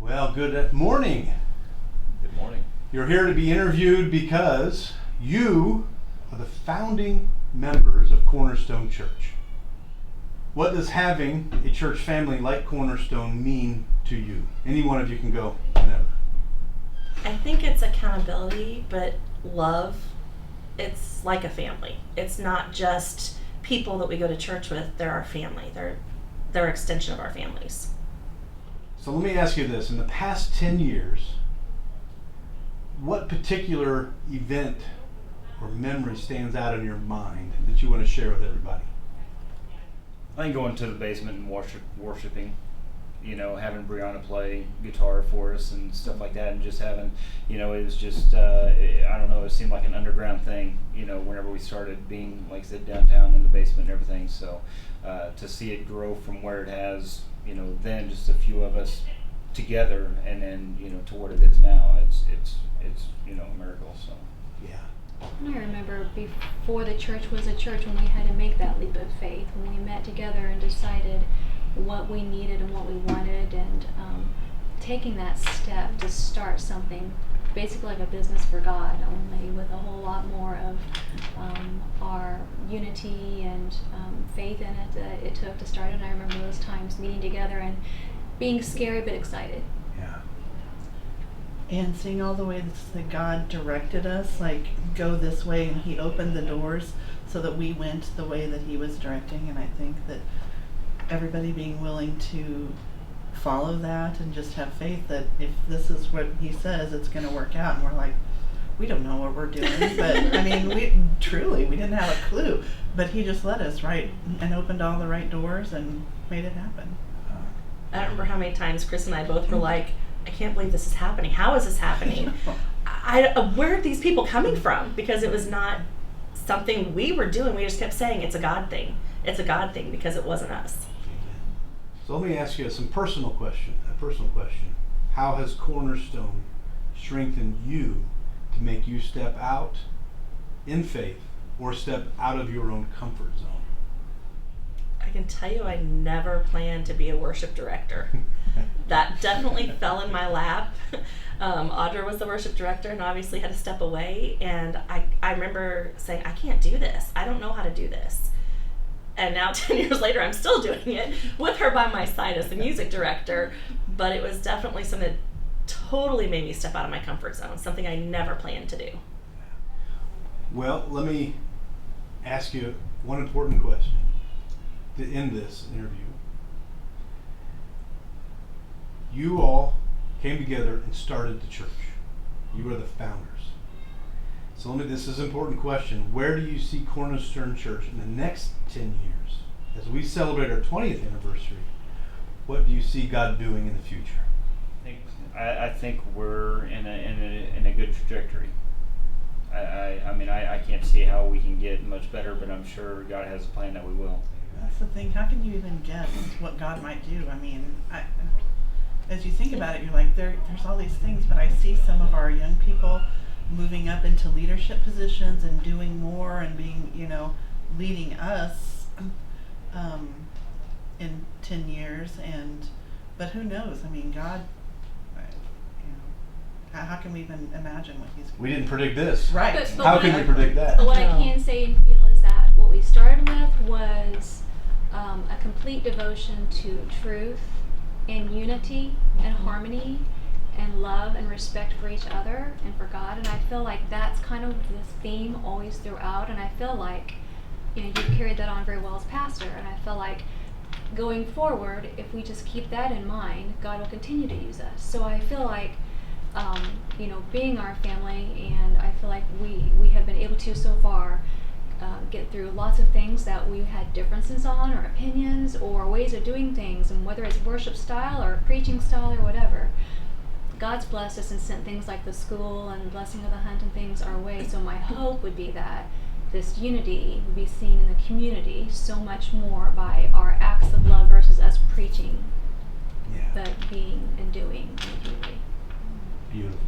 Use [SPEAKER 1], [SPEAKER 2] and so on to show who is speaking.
[SPEAKER 1] Well, good morning.
[SPEAKER 2] Good morning.
[SPEAKER 1] You're here to be interviewed because you are the founding members of Cornerstone Church. What does having a church family like Cornerstone mean to you? Any one of you can go whenever.
[SPEAKER 3] I think it's accountability, but love. It's like a family. It's not just people that we go to church with. They're our family. They're an extension of our families.
[SPEAKER 1] So let me ask you this. In the past 10 years, what particular event or memory stands out in your mind that you want to share with everybody?
[SPEAKER 2] I think going to the basement and worshiping, having Brianna play guitar for us and stuff like that, and just having, it was just, I don't know, it seemed like an underground thing, whenever we started being, like I said, downtown in the basement and everything. So to see it grow from where it has, then just a few of us together, and then, to what it is now, it's a miracle. So.
[SPEAKER 1] Yeah.
[SPEAKER 4] And I remember before the church was a church, when we had to make that leap of faith, when we met together and decided what we needed and what we wanted, and taking that step to start something basically like a business for God, only with a whole lot more of our unity and faith in it that it took to start it. And I remember those times meeting together and being scary but excited.
[SPEAKER 1] Yeah.
[SPEAKER 5] And seeing all the ways that God directed us, like go this way, and He opened the doors so that we went the way that He was directing. And I think that everybody being willing to follow that and just have faith that if this is what He says, it's going to work out. And we're like, we don't know what we're doing, but I mean, we didn't have a clue, but He just led us right and opened all the right doors and made it happen.
[SPEAKER 3] I don't remember how many times Chris and I both were like, I can't believe this is happening. How is this happening? Where are these people coming from? Because it was not something we were doing. We just kept saying it's a God thing. It's a God thing because it wasn't us.
[SPEAKER 1] So let me ask you a personal question. How has Cornerstone strengthened you to make you step out in faith or step out of your own comfort zone?
[SPEAKER 3] I can tell you I never planned to be a worship director. That definitely fell in my lap. Audra was the worship director and obviously had to step away. And I remember saying, I can't do this. I don't know how to do this. And now 10 years later, I'm still doing it with her by my side as the music director. But it was definitely something that totally made me step out of my comfort zone, something I never planned to do.
[SPEAKER 1] Well, let me ask you one important question to end this interview. You all came together and started the church. You are the founders. So this is an important question. Where do you see Cornerstone Church in the next 10 years? As we celebrate our 20th anniversary, what do you see God doing in the future?
[SPEAKER 2] I think we're in a good trajectory. I can't see how we can get much better, but I'm sure God has a plan that we will.
[SPEAKER 5] That's the thing. How can you even guess what God might do? I mean, as you think about it, you're like, there's all these things, but I see some of our young people moving up into leadership positions and doing more and being, leading us in 10 years. But who knows? I mean, God, how can we even imagine what He's going to do?
[SPEAKER 1] We didn't predict this.
[SPEAKER 5] Right.
[SPEAKER 4] But
[SPEAKER 1] How can we predict that?
[SPEAKER 4] But what I can say and feel is that what we started with was a complete devotion to truth and unity and harmony and love and respect for each other and for God. And I feel like that's kind of the theme always throughout. And I feel like, you've carried that on very well as pastor. And I feel like going forward, if we just keep that in mind, God will continue to use us. So I feel like, being our family, and I feel like we have been able to so far get through lots of things that we had differences on, or opinions, or ways of doing things, and whether it's worship style or preaching style or whatever. God's blessed us and sent things like the school and blessing of the hunt and things our way. So my hope would be that this unity would be seen in the community so much more by our acts of love versus us preaching, but being and doing in the community.
[SPEAKER 1] Beautiful.